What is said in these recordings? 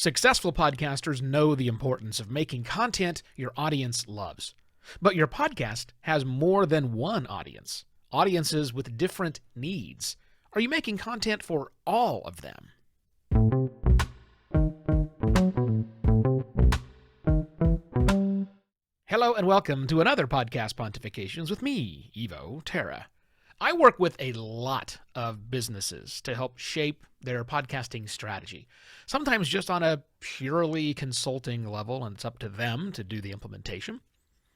Successful podcasters know the importance of making content your audience loves. But your podcast has more than one audience, audiences with different needs. Are you making content for all of them? Hello and welcome to another Podcast Pontifications with me, Evo Terra. I work with a lot of businesses to help shape their podcasting strategy, sometimes just on a purely consulting level, and it's up to them to do the implementation.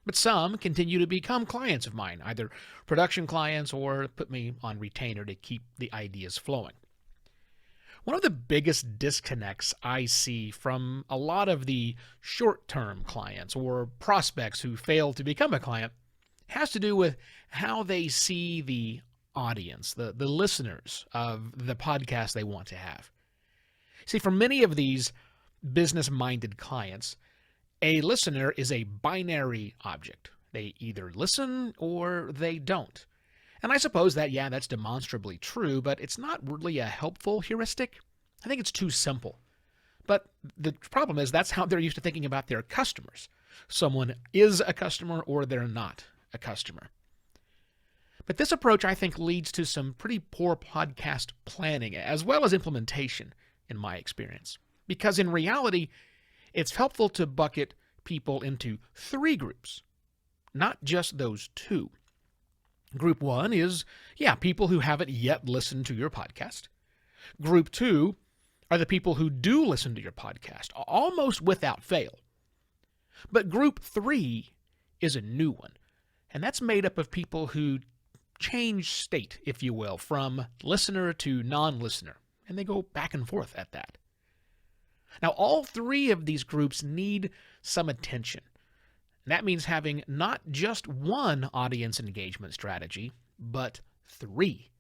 But some continue to become clients of mine, either production clients or put me on retainer to keep the ideas flowing. One of the biggest disconnects I see from a lot of the short-term clients or prospects who fail to become a client has to do with how they see the audience, the listeners of the podcast they want to have. See, for many of these business-minded clients, a listener is a binary object. They either listen or they don't. And I suppose that, that's demonstrably true, but it's not really a helpful heuristic. I think it's too simple. But the problem is that's how they're used to thinking about their customers. Someone is a customer or they're not a customer. But this approach, I think, leads to some pretty poor podcast planning as well as implementation, in my experience. Because in reality, it's helpful to bucket people into three groups, not just those two. Group one is, people who haven't yet listened to your podcast. Group two are the people who do listen to your podcast, almost without fail. But group three is a new one. And that's made up of people who change state, if you will, from listener to non-listener. And they go back and forth at that. Now, all three of these groups need some attention. And that means having not just one audience engagement strategy, but three.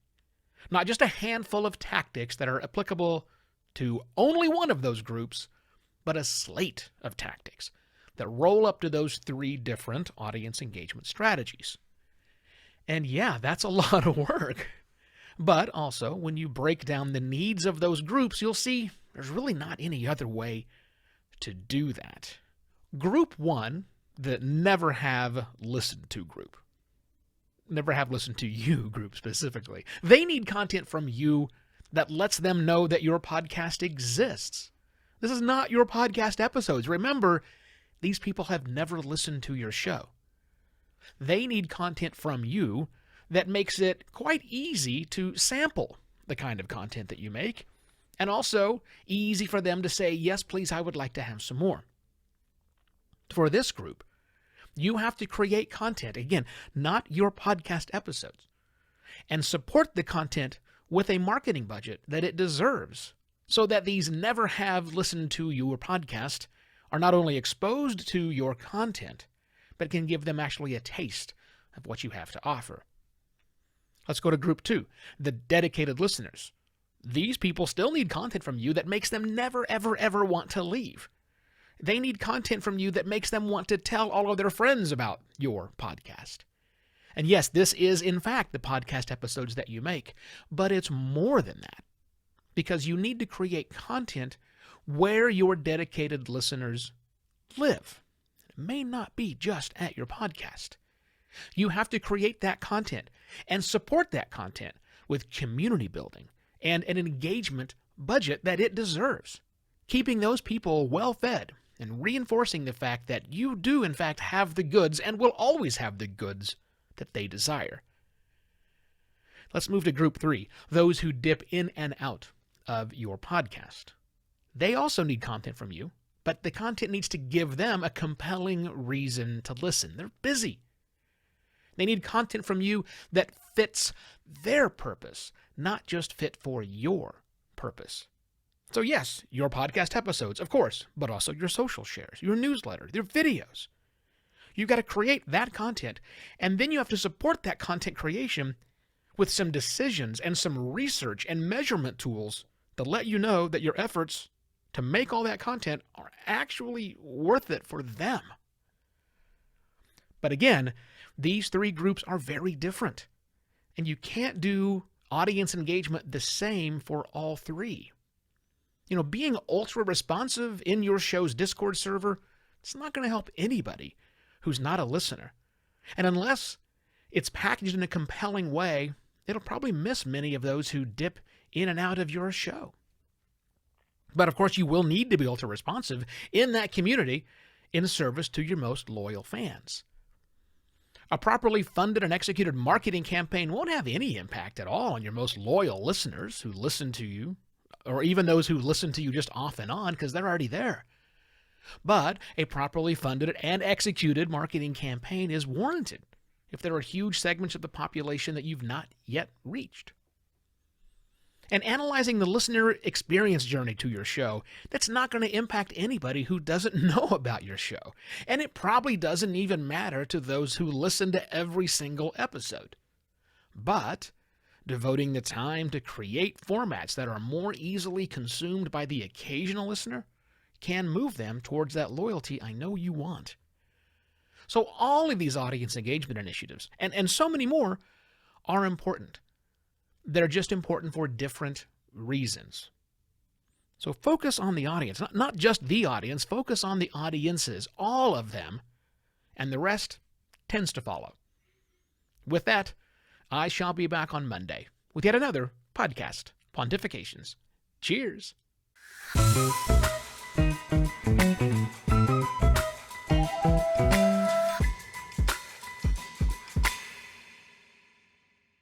Not just a handful of tactics that are applicable to only one of those groups, but a slate of tactics that roll up to those three different audience engagement strategies. And that's a lot of work. But also, when you break down the needs of those groups, you'll see there's really not any other way to do that. Group one, the never have listened to group. Never have listened to you group specifically. They need content from you that lets them know that your podcast exists. This is not your podcast episodes. Remember, these people have never listened to your show. They need content from you that makes it quite easy to sample the kind of content that you make, and also easy for them to say, yes, please, I would like to have some more. For this group, you have to create content, again, not your podcast episodes, and support the content with a marketing budget that it deserves, so that these never have listened to your podcast are not only exposed to your content, but can give them actually a taste of what you have to offer. Let's go to group two, the dedicated listeners. These people still need content from you that makes them never, ever, ever want to leave. They need content from you that makes them want to tell all of their friends about your podcast. And yes, this is in fact the podcast episodes that you make, but it's more than that, because you need to create content where your dedicated listeners live. It may not be just at your podcast. You have to create that content and support that content with community building and an engagement budget that it deserves, keeping those people well fed and reinforcing the fact that you do in fact have the goods and will always have the goods that they desire. Let's move to group three, those who dip in and out of your podcast. They also need content from you, but the content needs to give them a compelling reason to listen. They're busy. They need content from you that fits their purpose, not just fit for your purpose. So yes, your podcast episodes, of course, but also your social shares, your newsletter, your videos. You've got to create that content, and then you have to support that content creation with some decisions and some research and measurement tools to let you know that your efforts to make all that content are actually worth it for them. But again, these three groups are very different, and you can't do audience engagement the same for all three. Being ultra responsive in your show's Discord server, it's not going to help anybody who's not a listener. And unless it's packaged in a compelling way, it'll probably miss many of those who dip in and out of your show. But of course, you will need to be ultra responsive in that community in service to your most loyal fans. A properly funded and executed marketing campaign won't have any impact at all on your most loyal listeners who listen to you, or even those who listen to you just off and on because they're already there. But a properly funded and executed marketing campaign is warranted if there are huge segments of the population that you've not yet reached. And analyzing the listener experience journey to your show, that's not going to impact anybody who doesn't know about your show. And it probably doesn't even matter to those who listen to every single episode. But devoting the time to create formats that are more easily consumed by the occasional listener can move them towards that loyalty I know you want. So all of these audience engagement initiatives, and so many more, are important. They're just important for different reasons. So focus on the audience, not just the audience, focus on the audiences, all of them, and the rest tends to follow. With that, I shall be back on Monday with yet another podcast, Pontifications. Cheers!